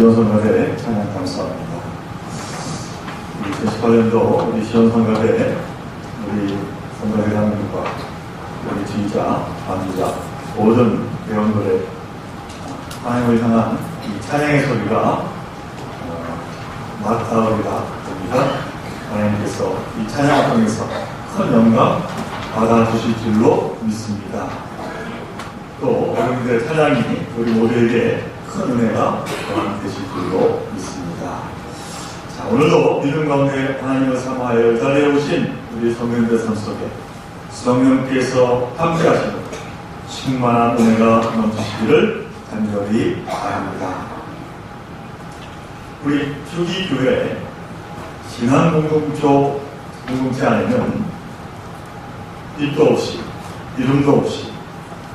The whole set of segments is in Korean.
시원성가대 찬양 감사합니다. 2018년도 우리 시원성가대 우리 성가대장님과 우리 지휘자, 반주자 모든 회원들의 하나님을 향한 이 찬양의 소리가 맞닿으리라 봅니다. 하나님께서 이 찬양을 통해서 큰 영광 받아주실 줄로 믿습니다. 또 여러분들의 찬양이 우리 모두에게 큰 은혜가 되실 줄로 믿습니다. 자, 오늘도 믿음 가운데 하나님을 사모하여 이 자리에 오신 우리 성령들 삶 속에 성령께서 함께하시고 충만한 은혜가 넘치시기를 간절히 바랍니다. 우리 주기교회 신앙 공동체 안에는 빛도 없이 이름도 없이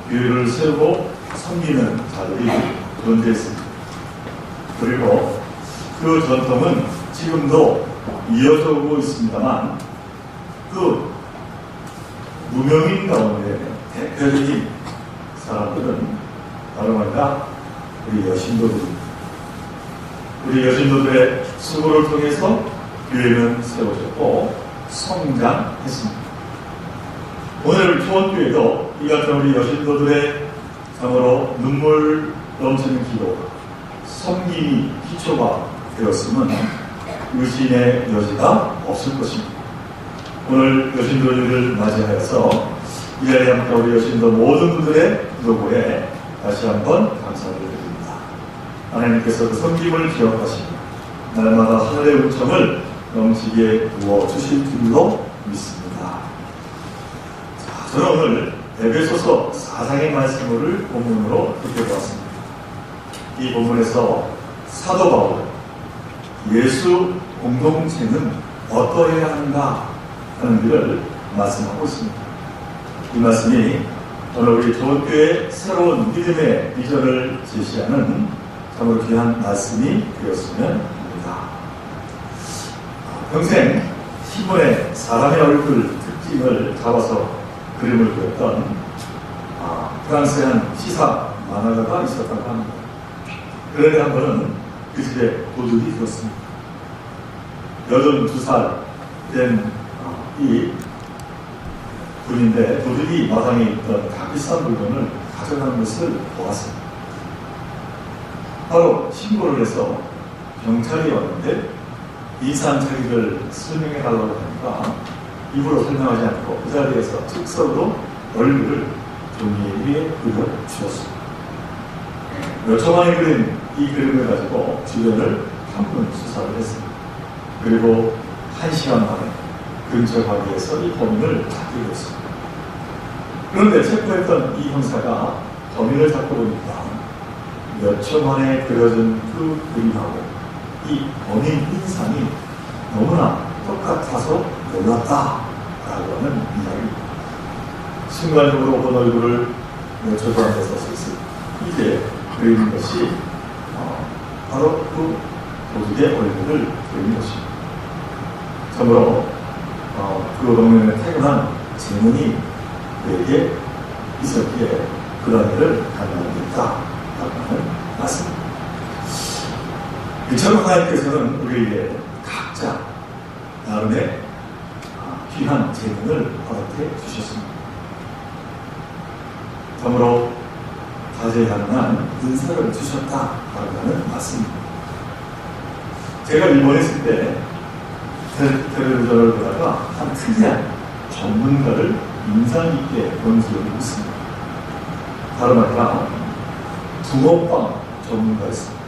교회를 세우고 섬기는 자들이 존재했습니다. 그리고 그 전통은 지금도 이어져 오고 있습니다만 그 무명인 가운데 대표적인 사람들은 다름 아니라 우리 여신도들입니다. 우리 여신도들의 수고를 통해서 교회는 세워졌고 성장했습니다. 오늘 초원교회도 이 같은 우리 여신도들의 참으로 눈물 넘치는 기도, 섬김이 기초가 되었으면 의심의 여지가 없을 것입니다. 오늘 여신도들을 맞이하여서 이 자리에 함께 우리 여신도 모든 분들의 노고에 다시 한번 감사를 드립니다. 하나님께서 그 섬김을 기억하시고 날마다 하늘의 은총을 넘치게 부어주실 줄로 믿습니다. 자, 저는 오늘 에베소서 4장의 말씀을 본문으로 듣게보았습니다. 이 본문에서 사도 바울, 예수 공동체는 어떠해야 하는가 하는 일을 말씀하고 있습니다. 이 말씀이 오늘 우리 조원교회의 새로운 믿음의 비전을 제시하는 참으로 귀한 말씀이 되었으면 합니다. 평생 신문에 사람의 얼굴 특징을 잡아서 그림을 그렸던 프랑스의 한 시사 만화가가 있었다고 합니다. 그런데 한 번은 그 집에 도둑이 들었습니다. 82살 된 이 분인데 도둑이 마당에 있던 값비싼 물건을 가져가는 것을 보았습니다. 바로 신고를 해서 경찰이 왔는데 이상 자기를 설명해 달라고 하니까 입으로 설명하지 않고 그 자리에서 즉석으로 얼굴을 종이 위에 그려 주었습니다. 몇 초 만에 그린 이 그림을 가지고 주변을 한번 수사를 했습니다. 그리고 1시간 만에 근처 가게에서 이 범인을 잡게 됐습니다. 그런데 체포했던 이 형사가 범인을 잡고 보니까 몇 초 만에 그려진 그 그림하고 이 범인 인상이 너무나 똑같아서 놀랐다라고 하는 이야기입니다. 순간적으로 본 얼굴을 몇 초도 안 돼서 이제 그린 것이 바로 그 도둑의 얼굴을 그린 것입니다. 참으로 그 동네에 태어난 재능이 그에게 있었기에 그런 일을 가능하겠다라고 하는 말씀입니다. 이처럼 하나님께서는 우리에게 각자 나름의 귀한 재능을 허락해 주셨습니다. 참으로 다재다능한 은사를 주셨다라고 하는 말씀입니다. 제가 일본에 있을 때 텔레비전을 보다가 한 특이한 전문가를 인상 깊게 본 기억이 있습니다. 다름 아니라 붕어빵 전문가였습니다.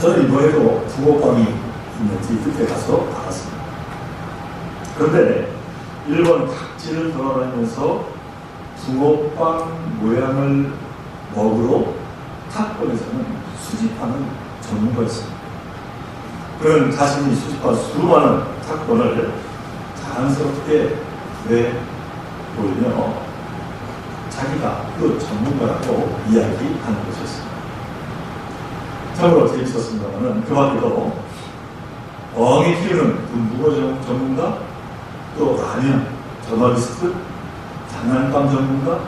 저는 이번에도 붕어빵이 있는지 그때 가서 알았습니다. 그런데 일본 각지를 돌아다니면서 붕어빵 모양을 먹으러 탁본에서는 수집하는 전문가였습니다. 그는 자신이 수집한 수많은 탁본을 자연스럽게 내보이며 자기가 그 전문가라고 이야기하는 것이었습니다. 참으로 재밌었습니다만 그 밖에도 어항에 키우는 군부거 전문가, 또 라면, 전화비스트, 장난감 전문가,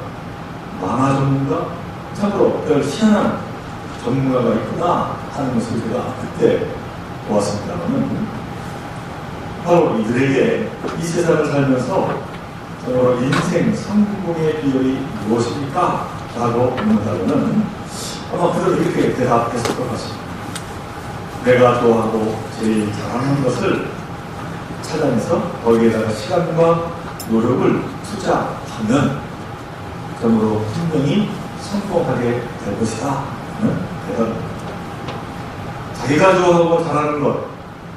만화 전문가, 참으로 별 희한한 전문가가 있구나 하는 것을 제가 그때 보았습니다만은, 바로 이들에게 이 세상을 살면서 정말로 인생 성공의 비결이 무엇입니까? 라고 묻는다면 아마 그들은 이렇게 대답했을 것 같습니다. 내가 좋아하고 제일 잘하는 것을 찾아내서 거기에다가 시간과 노력을 투자하면 정말로 분명히 성공하게 될 것이다 하는 대답입니다. 자기가 좋아하고 잘하는 것,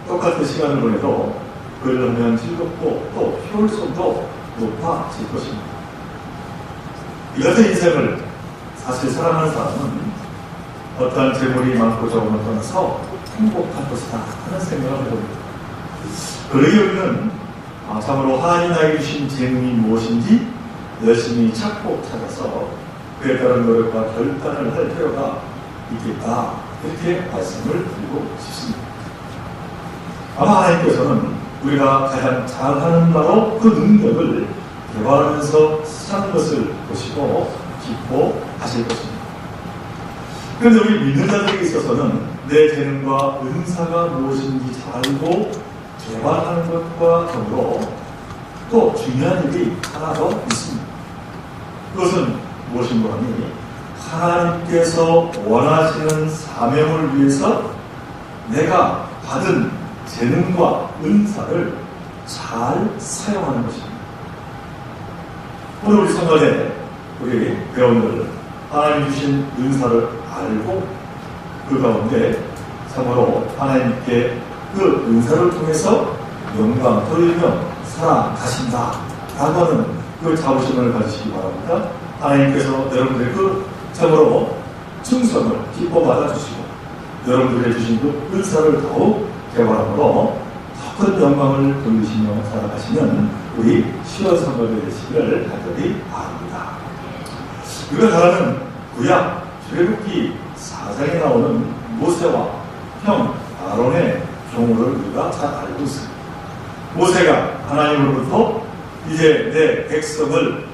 똑같은 시간을 보내도 그걸 하면 즐겁고 또 효율성도 높아질 것입니다. 이 같은 인생을 사실 사랑하는 사람은 어떠한 재물이 많고 적음을 떠나서 행복할 것이다 하는 생각을 해봅니다. 그러기 우리는 참으로 하나님 나에게 주신 재능이 무엇인지 열심히 찾고 찾아서 그에 따른 노력과 결단을 할 필요가 있겠다, 이렇게 말씀을 드리고 싶습니다. 아마 하나님께서는 우리가 가장 잘하는 바로 그 능력을 개발하면서 사는 것을 보시고 기뻐하실 것입니다. 그런데 우리 믿는 자들에게 있어서는 내 재능과 은사가 무엇인지 잘 알고 개발하는 것과 더불어 또 중요한 일이 하나 더 있습니다. 그것은 무엇인가 하니, 하나님께서 원하시는 사명을 위해서 내가 받은 재능과 은사를 잘 사용하는 것입니다. 오늘 우리 성전에 우리 배우들 하나님 주신 은사를 알고 그 가운데 참으로 하나님께 그 은사를 통해서 영광 돌리며 살아가신다 라고 하는 그 자부심을 가지시기 바랍니다. 하나님께서 여러분들의 그 참으로 충성을 기뻐 받아주시고 여러분들의 주신 그 은사를 더욱 개발함으로 더 큰 영광을 돌리시며 살아가시는 우리 시원 성도들 되시기를 간절히 바랍니다. 우리가 잘 아는 구약 출애굽기 4장에 나오는 모세와 형 아론의 경우를 우리가 잘 알고 있습니다. 모세가 하나님으로부터 이제 내 백성을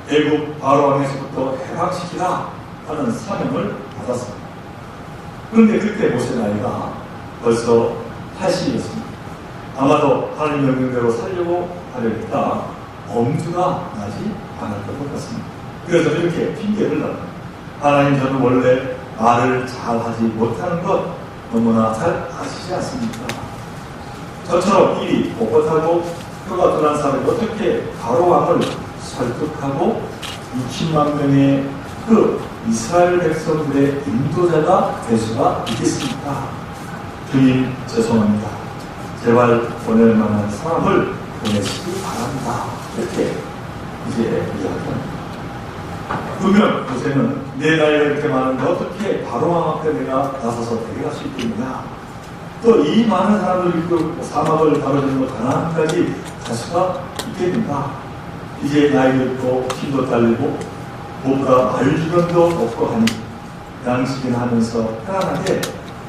애굽 바로왕에서부터 해방시키라 하는 사명을 받았습니다. 그런데 그때 모세 나이가 벌써 80이었습니다. 아마도 하나님 명령대로 살려고 하려니까 엄두가 나지 않을 것 같습니다. 그래서 이렇게 핑계를 납니다. 하나님, 저는 원래 말을 잘하지 못하는 것 너무나 잘 아시지 않습니까? 저처럼 일이 뻣뻣하고 혀가 둔한 사람이 어떻게 바로왕을 설득하고 60만 명의 그 이스라엘 백성들의 인도자가 될 수가 있겠습니까? 주님, 죄송합니다. 제발 보낼 만한 사람을 보내시기 바랍니다. 이렇게 이제 이야기합니다. 그러면 모세는 내 나이가 이렇게 많은데 어떻게 바로왕 앞에 내가 나서서 대결할 수 있겠느냐? 또 이 많은 사람을 이끌고 사막을 가로지르고 가나안까지 갈 수가 있겠는가? 이제 나이도 있고 힘도 딸리고 무엇보다 말주변도 없고 하니 양식이나 하면서 편안하게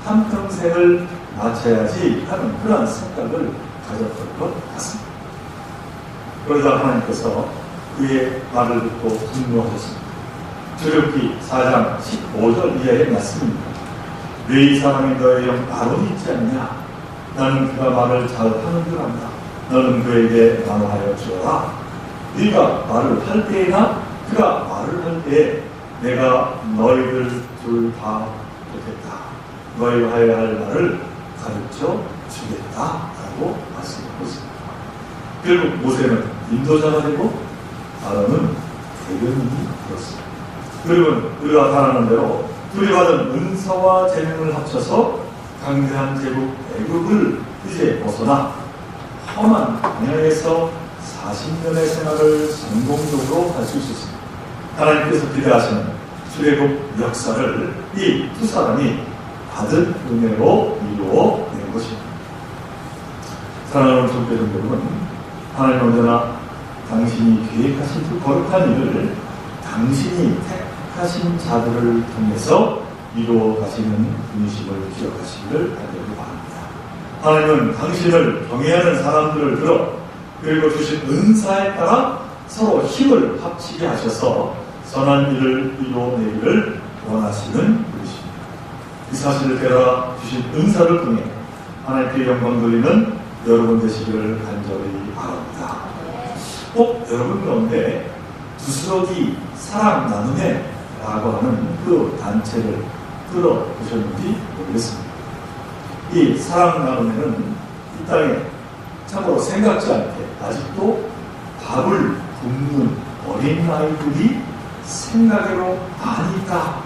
한평생을 마쳐야지 하는 그러한 생각을 가졌던 것 같습니다. 그러자 하나님께서 그의 말을 듣고 분노하셨습니다. 출애굽기 4장 15절 이하의 말씀입니다. 왜 이 사람이 너의 영 아론이 있지 않냐? 나는 그가 말을 잘하는 줄 안다. 너는 그에게 말하여 주어라. 네가 말을 할 때나 그가 말을 할 때에 내가 너희들 둘 다 좋겠다. 너희가 해야 할 말을 가르쳐 주겠다라고 말씀하고 있습니다. 결국 모세는 인도자가 되고 아론은 대변인이 되었습니다. 그리고 우리가 다 아는 대로 둘이 받은 은사와 재능을 합쳐서 강대한 제국 애굽을 이제 벗어나 험한 광야에서 40년의 생활을 성공적으로 할 수 있었습니다. 하나님께서 기대하시는 출애굽 역사를 이 두 사람이 받은 은혜로 이루어낸 것입니다. 사랑하는 성도들 여러분, 하나님 언제나 당신이 계획하신 그 거룩한 일을 당신이 택하신 자들을 통해서 이루어 가시는 분이심을 기억하시기를 간절히 바랍니다. 하나님은 당신을 경외하는 사람들을 들어 그리고 주신 은사에 따라 서로 힘을 합치게 하셔서 선한 일을 이루어내기를 원하시는 분이십니다. 사실을 깨달아 주신 은사를 통해 하나님께 영광 돌리는 여러분 되시기를 간절히 바랍니다. 여러분 가운데 두스러기 사랑 나눔회 라고 하는 그 단체를 들어보셨는지 모르겠습니다. 이 사랑 나눔회는 이 땅에 참으로 생각지 않게 아직도 밥을 굶는 어린 아이들이 생각으로 많이 있다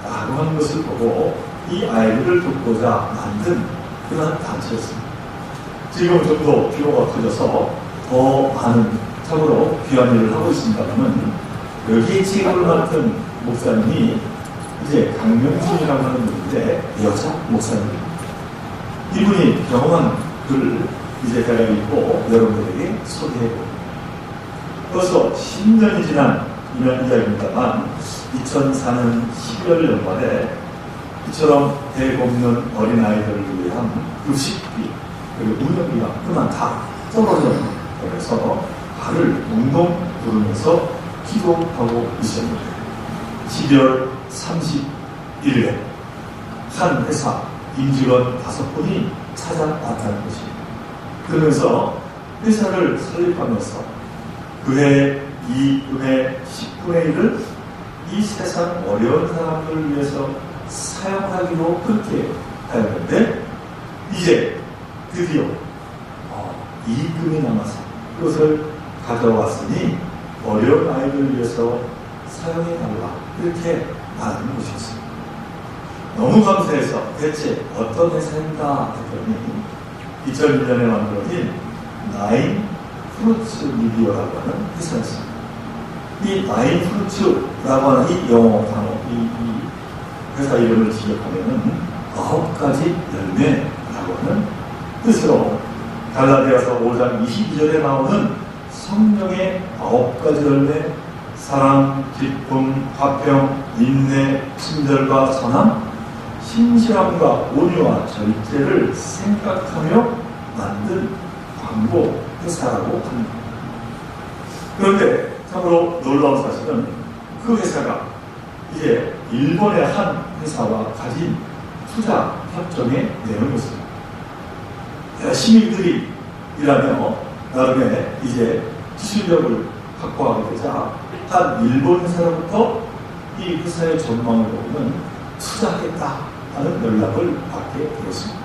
라고 하는 것을 보고 이 아이들을 돕고자 만든 그런 단체였습니다. 지금 좀 더 규모가 커져서 더 많은 참으로 귀한 일을 하고 있습니다만 여기에 책임을 맡은 목사님이 이제 강명순이라고 하는 분인데 여자 목사님입니다. 이분이 경험한 글을 이제 제가 읽고 여러분들에게 소개해봅니다. 벌써 10년이 지난 이야기입니다만 2004년 12월 연말에 이처럼 배고픈 어린아이들을 위한 급식비 그리고 운영비가 그만 다 떨어졌는데 그래서 발을 웅덩 구르면서 기도하고 있었는데 12월 31일에 한 회사 임직원 5분이 찾아왔다는 것입니다. 그러면서 회사를 설립하면서 그해 이금의 10분의 1을 이 세상 어려운 사람들을 위해서 사용하기로 그렇게 하였는데 이제 드디어 이금이 남아서 그것을 가져왔으니 어려운 아이들을 위해서 사용해달라 이렇게 말하는 것이었습니다. 너무 감사해서 대체 어떤 회사인가 했더니 2001년에 만들어진 나인 프루츠 미디어라고 하는 회사였습니다. 이 나인 프루츠라고 하는 이 영어 단어, 이 회사 이름을 지적하면은 9가지 열매라고 하는 뜻으로 갈라디아서 5장 22절에 나오는 성령의 9가지 열매, 사랑, 기쁨, 화평, 인내, 친절과 선함, 신실함과 온유와 절제를 생각하며 만든 광고 회사라고 합니다. 그런데 참으로 놀라운 사실은 그 회사가 이제 일본의 한 회사와 가진 투자 협정의 내용이었습니다. 열심히 그들이 일하며 나름의 이제 기술력을 확보하게 되자 한 일본 회사로부터 이 회사의 전망을 보고는 투자하겠다 하는 연락을 받게 되었습니다.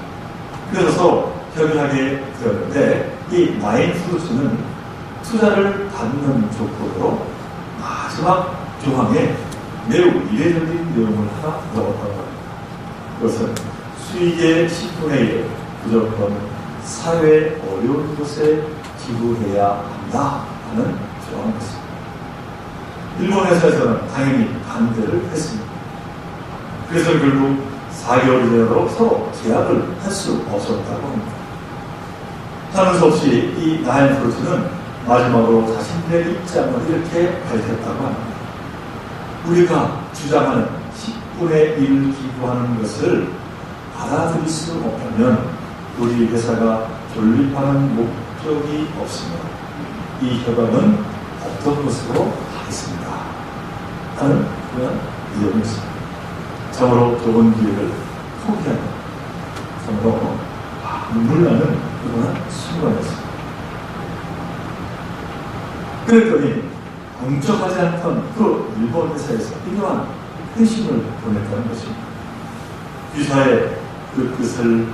그래서 협의하게 되었는데 이 나인 프루츠는 투자를 받는 조건으로 마지막 조항에 매우 이례적인 내용을 하나 넣었다고 합니다. 그것은 수익의 10분의 1을 무조건 사회 어려운 곳에 기부해야 한다 하는 조항이었습니다. 일본 회사에서는 당연히 반대를 했습니다. 그래서 결국 4개월 이내로 서로 계약을 할 수 없었다고 합니다. 하는 수 없이 이 나인 프루츠는 마지막으로 자신들의 입장을 이렇게 밝혔다고 합니다. 우리가 주장하는 10분의 1 기부하는 것을 받아들일 수 없다면 우리 회사가 존립하는 목적이 없습니다. 이 협약은 없던 것으로 하겠습니다. 하는 그런 내용이었습니다. 참으로 좋은 기회를 포기하는 참으로 눈물 나는 그런 순간이었습니다. 그랬더니 공적하지 않던 그 일본 회사에서 이러한 회신을 보냈다는 것입니다. 유사의 그 뜻을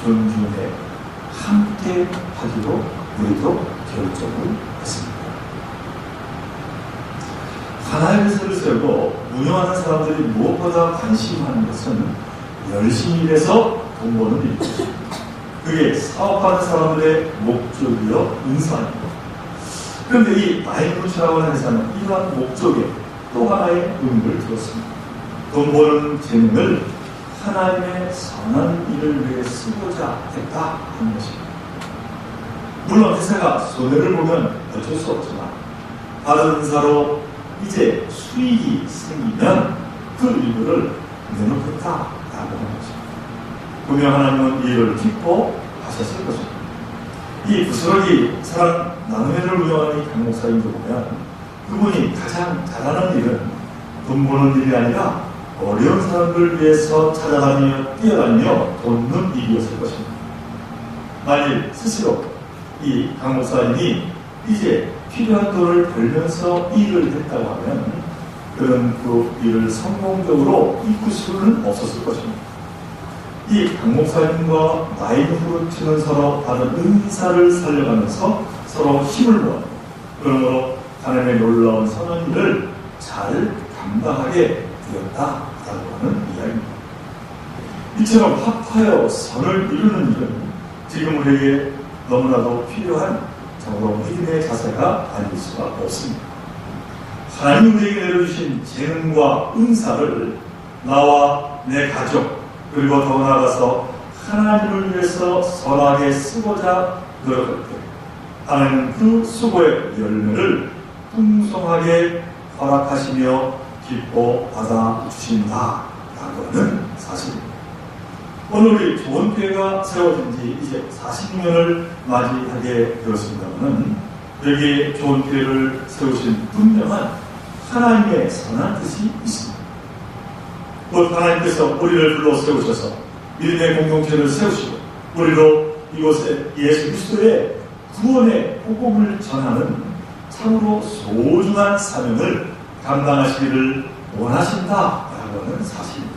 존중해 함께 하기로 우리도 결정을 했습니다. 하나의 회사를 세우고 운영하는 사람들이 무엇보다 관심하는 것은 열심히 일해서 돈 버는 일입니다. 그게 사업하는 사람들의 목적이요 은사입니다. 그런데 이 나인프루츠라고 하는 회사는 이러한 목적에 또 하나의 의미를 두었습니다. 돈 버는 재능을 하나님의 선한 일을 위해 쓰고자 했다 하는 것입니다. 물론 회사가 손해를 보면 어쩔 수 없지만 다른 은사로 이제 수익이 생기면 그 일부를 내놓겠다라고 하는 것입니다. 분명 하나님은 이 일을 기뻐하셨을 것입니다. 이 부스러기 사랑 나눔회를 운영하는 이 강목사님도 보면 그분이 가장 잘하는 일은 돈 버는 일이 아니라 어려운 사람들을 위해서 찾아다니며 뛰어다니며 돕는 일이었을 것입니다. 만일 스스로 이 강 목사님이 이제 필요한 돈을 벌면서 일을 했다고 하면 그는 그 일을 성공적으로 이끌 수는 없었을 것입니다. 이 강 목사님과 마인후르트는 서로 다른 은사를 살려가면서 서로 힘을 모아 그러므로 하나님의 놀라운 선한 일을 잘 감당하게 되었다라고 하는 이야기입니다. 이처럼 합하여 선을 이루는 일은 지금 우리에게 너무나도 필요한 정말 믿음의 자세가 아닐 수가 없습니다. 하나님 우리에게 내려주신 재능과 은사를 나와 내 가족 그리고 더 나아가서 하나님을 위해서 선하게 쓰고자 노력할 때 하나님은 그 수고의 열매를 풍성하게 허락하시며 기뻐 받아주신다라고 하는 사실입니다. 오늘 우리 좋은 교회가 세워진 지 이제 40년을 맞이하게 되었습니다만 여기에 좋은 교회를 세우신 분명한 하나님의 선한 뜻이 있습니다. 곧 하나님께서 우리를 불러 세우셔서 믿음의 공동체를 세우시고 우리로 이곳에 예수 그리스도의 구원의 복음을 전하는 참으로 소중한 사명을 감당하시기를 원하신다라고 하는 사실입니다.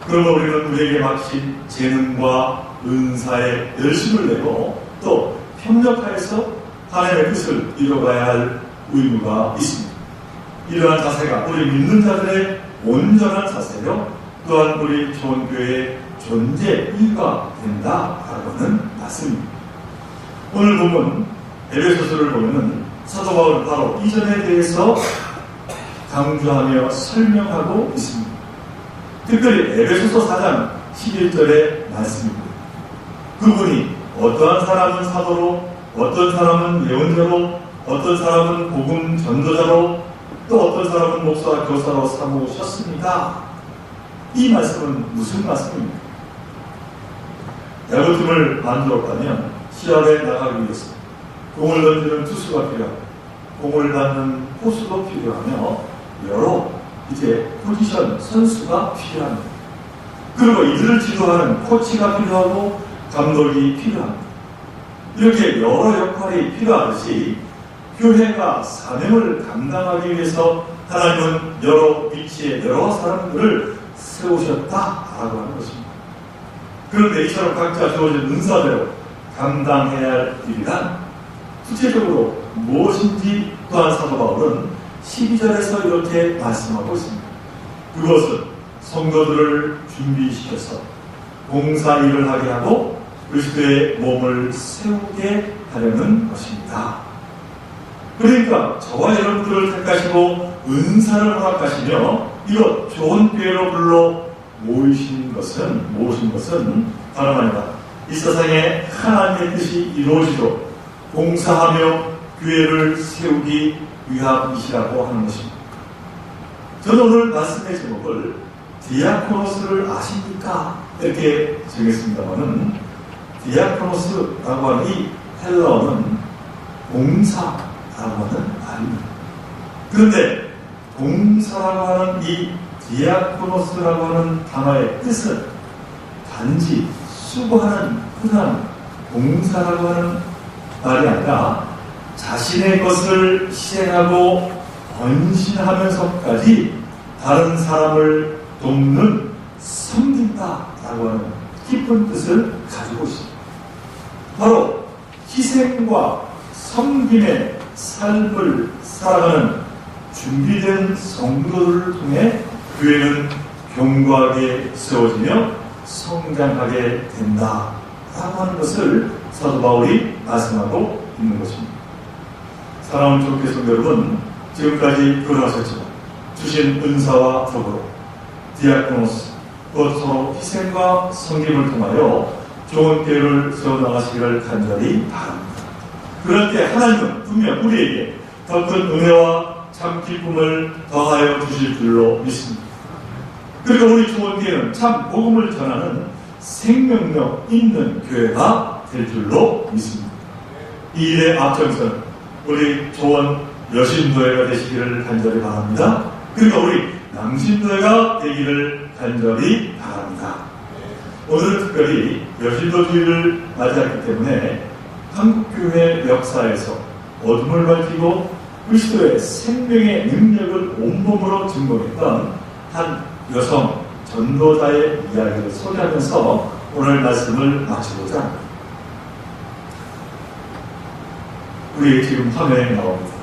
그러면 우리는 우리에게 맡긴 재능과 은사에 열심을 내고 또 협력하여서 하나님의 뜻을 이뤄가야 할 의무가 있습니다. 이러한 자세가 우리 믿는 자들의 온전한 자세요 또한 우리 좋은 교회의 존재 이유가 된다라고 하는 말씀입니다. 오늘 보면 에베소서를 보면 사도 바울은 바로 이전에 대해서 강조하며 설명하고 있습니다. 특별히 에베소서 4장 11절의 말씀입니다. 그분이 어떠한 사람은 사도로 어떤 사람은 예언자로 어떤 사람은 복음 전도자로 또 어떤 사람은 목사와 교사로 삼으셨습니다. 이 말씀은 무슨 말씀입니까? 야구팀을 만들었다면 시합에 나가기 위해서 공을 던지는 투수가 필요하고 공을 받는 포수도 필요하며 여러 이제 포지션 선수가 필요합니다. 그리고 이들을 지도하는 코치가 필요하고 감독이 필요합니다. 이렇게 여러 역할이 필요하듯이 교회가 사명을 감당하기 위해서 하나님은 여러 위치에 여러 사람들을 세우셨다라고 하는 것입니다. 그런데 이처럼 각자 주어진 은사대로 감당해야 할 일이란 구체적으로 무엇인지 또한 사도 바울은 12절에서 이렇게 말씀하고 있습니다. 그것은 성도들을 준비시켜서 봉사 일을 하게 하고 그리스도의 몸을 세우게 하려는 것입니다. 그러니까 저와 여러분들을 택하시고 은사를 허락하시며 이것 좋은 교회로 불러 모으신 것은 다름 아니라 이 세상에 하나님의 뜻이 이루어지도록 봉사하며 교회를 세우기 위함이시라고 하는 것입니다. 저는 오늘 말씀의 제목을 디아코노스를 아십니까? 이렇게 정했습니다만은 디아코노스라고 하는 이 헬라어는 봉사라고 하는 말입니다. 그런데 봉사라고 하는 이 디아코노스라고 하는 단어의 뜻은 단지 수고하는 흔한 봉사라고 하는 말이 아니라 자신의 것을 희생하고 헌신하면서까지 다른 사람을 돕는 섬긴다라고 하는 깊은 뜻을 가지고 있습니다. 바로 희생과 섬김의 삶을 살아가는 준비된 성도들을 통해 교회는 견고하게 세워지며 성장하게 된다라고 하는 것을 사도 바울이 말씀하고 있는 것입니다. 사랑하는 교회 성도 여러분, 지금까지 그러하셨지만 주신 은사와 더불어 디아코노스, 곧 서로 희생과 섬김을 통하여 좋은 교회를 세워나가시기를 간절히 바랍니다. 그럴 때 하나님은 분명 우리에게 더 큰 은혜와 참 기쁨을 더하여 주실 줄로 믿습니다. 그리고 우리 좋은 교회는 참 복음을 전하는 생명력 있는 교회가 될 줄로 믿습니다. 이 일의 앞장선 우리 좋은 여신도회가 되시기를 간절히 바랍니다. 그리고 우리 낭심자가 되기를 간절히 바랍니다. 오늘은 특별히 여신도주의를 맞이했기 때문에 한국교회 역사에서 어둠을 밝히고 그리스도의 생명의 능력을 온몸으로 증거했던 한 여성 전도자의 이야기를 소개하면서 오늘 말씀을 마치고자 합니다. 우리 지금 화면에 나옵니다.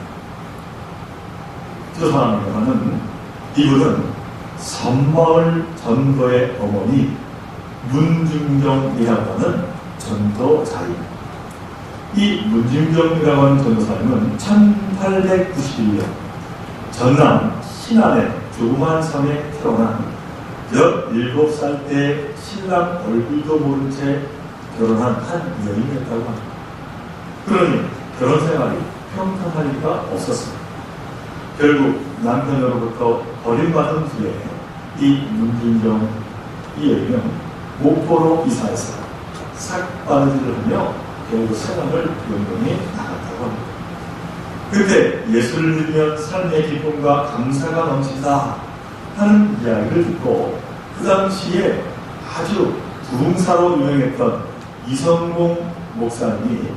저 사람은 이분은 섬마을 전도의 어머니 문중정이라고 하는 전도자입니다. 이 문중정이라고 하는 전도사님은 1891년 전남 신안의 조그만 섬에 태어난 17살 때 신랑 얼굴도 모른 채 결혼한 한 여인이었다고 합니다. 그러니 결혼 생활이 평탄하니까 없었습니다. 결국 남편으로부터 버림받은 후에 이 문중정 이 여인은 목포로 이사해서 삭바느질을 하며 결국 세상을 영원히 나갔다고 합니다. 그때 예수를 믿으면 삶의 기쁨과 감사가 넘친다 하는 이야기를 듣고 그 당시에 아주 부흥사로 유명했던 이성공 목사님이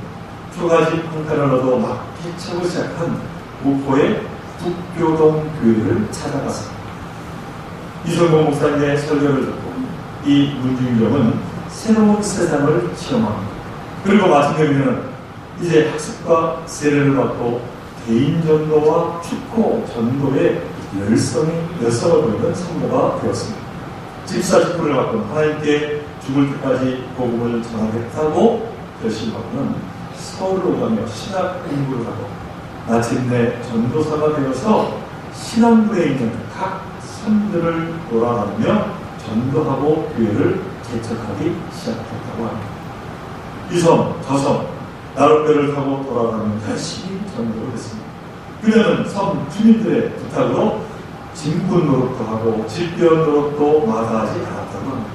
초가집 형편을 얻어 막 개척을 시작한 목포의 북교동 교회를 찾아갔습니다. 이성공 목사님의 설교를 듣고 이 문중정은 새로운 세상을 체험합니다. 그리고 마침내에는 이제 학습과 세례를 받고 개인 전도와 축구 전도의 열성을 보이는 성도가 되었습니다. 집사 직분을 받고 하나님께 죽을 때까지 복음을 전하겠다고 결심하고는 서울로 가며 신학 공부를 하고 마침내 전도사가 되어서 신안부에 있는 각 섬들을 돌아다니며 전도하고 교회를 개척하기 시작했다고 합니다. 이 섬, 저 섬, 나룻배를 타고 돌아다니며 열심히 전도를 했습니다. 그녀는 섬 주민들의 부탁으로 짐꾼 노릇도 하고 집배원 노릇도 마다하지 않았다고 합니다.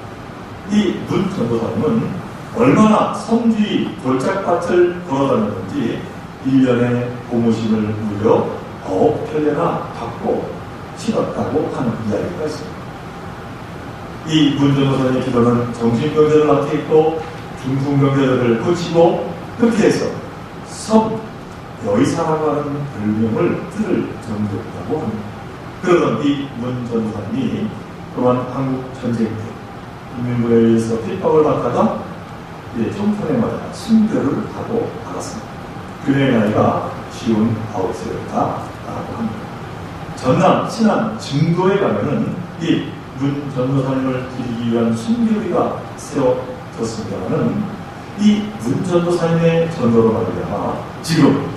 이 문 전도사님은 얼마나 섬주의 골짜밭을 걸어다녔는지 1년에 고무신을 무려 9켤레나 받고 치렀다고 하는 이야기가 있습니다. 이 문 전도사님의 기도는 정신병자를 맡아있고 중풍병자들을 고치고 그렇게 해서 섬 여의사라고 하는 별명을 들을 정도였다고 합니다. 그러던 이 문 전도사님이 또한 한국 전쟁 때 인민군에 의해서 핍박을 받다가 총탄에 맞아 순교를 하고 나갔습니다. 그녀의 나이가 59세였다라고 합니다. 전남, 신안, 증도에 가면은 이 문 전도사님을 드리기 위한 순교비가 세워졌습니다만은 이 문 전도사님의 전도로 말미암아 지금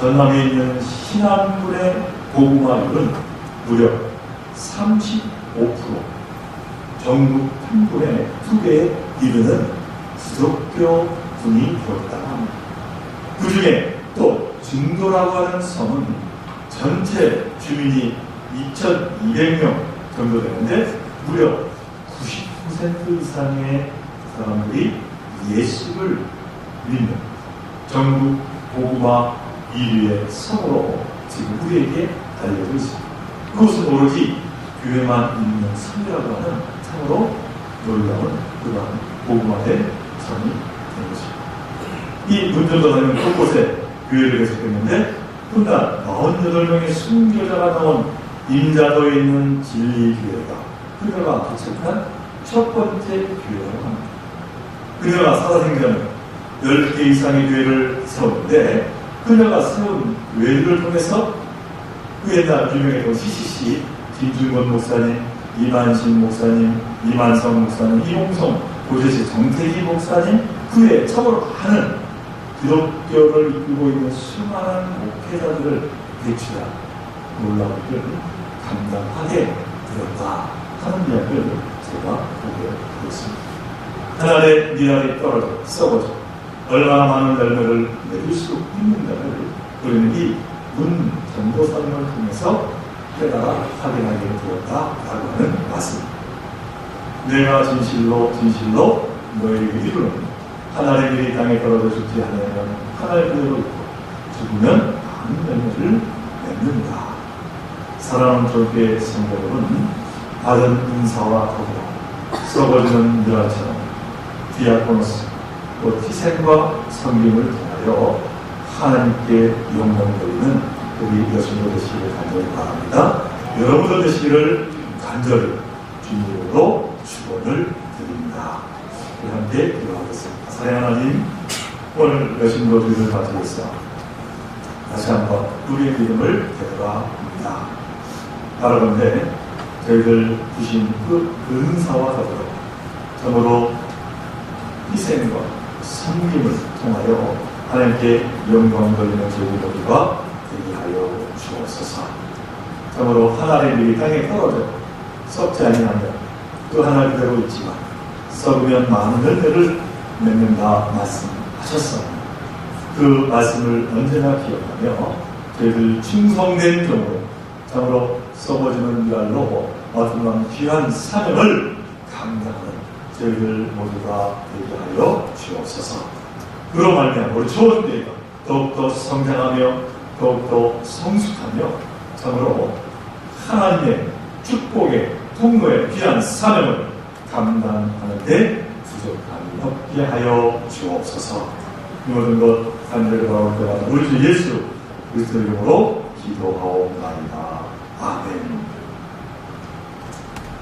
전남에 있는 신안군의 복음화율은 무려 35%, 전국 평균의 2배에 이르는 기독교 분이 되었다고 합니다. 그 중에 또 증도라고 하는 섬은 전체 주민이 2,200명 정도 되는데 무려 90% 이상의 사람들이 예수를 믿는 전국 복음화 1위의 섬으로 지금 우리에게 알려져 있습니다. 그것은 오로지 교회만 있는 섬이라고 하는 참으로 놀라운 그러한 복음화된 섬이 된 것입니다. 이 문전도사님은 곳곳에 교회를 개척했는데 훗날 48명의 순교자가 나온 임자도에 있는 진리교회가 그녀가 개척한 첫 번째 교회라고 합니다. 그녀가 살아생전에 10개 이상의 교회를 세웠는데 그녀가 세운 교회들을 통해서 그 옛날 유명했던 CCC 김준건 목사님, 이만신 목사님, 이만성 목사님, 이홍성 고재시 정태기 목사님 그 외에 참으로 많은 기독교를 이끌고 있는 수많은 목회자들을 배출한 놀라운 일을 감당하게 되었다 하는 이야기를 제가 보게 되었습니다. 하늘의 미랄이 떨어져 썩어져 얼마나 많은 열매를 맺을 수 있는가를 우리는 이 문 전도사님을 통해서 깨달아 확인하게 되었다라고 하는 말씀입니다. 내가 진실로 진실로 너희에게 이르노니 하늘의 밀이 땅에 떨어져 죽지 아니하면 하늘 그대로 있고 죽으면 많은 열매를 맺는다. 사랑하는 교회 성도들은 받은 인사와 더불어 썩어지는 멸처럼 디아코노스 또 희생과 섬김을 통하여 하나님께 영광 돌리는 우리 여성도 되시기를 간절히 바랍니다. 여러분도 되시기를 간절히 주님으로 축원을 드립니다. 우리 함께 기도하겠습니다. 사랑하는 하나님, 오늘 여신도들을 가지고서 다시 한번 우리의 믿음을 되돌아봅니다. 바라본데 저희들 주신 그 은사와 더불어 참으로 희생과 섬김을 통하여 하나님께 영광 돌리는 저희 모두가 되게 하여 주옵소서. 참으로 하나의 밀이 땅에 떨어져 썩지 아니하며 또 하나 그대로 있지만 썩으면 많은 열매를 맺는다 말씀하셨습니다. 그 말씀을 언제나 기억하며 저희들 충성된 종으로 참으로 썩어지는 날로 어떤 귀한 사명을 감당하는 저희들 모두가 되게 하여 주옵소서. 그로 말미암아 우리 좋은 때가 더욱더 성장하며 더욱더 성숙하며 참으로 하나님의 축복의 통로의 귀한 사명을 감당하는 데 부족함이 없게 하여 주옵소서. 이 모든 것 간절히 바라올 때마다 우리 주 예수 그리스도 이름으로 기도하옵나이다. 아멘.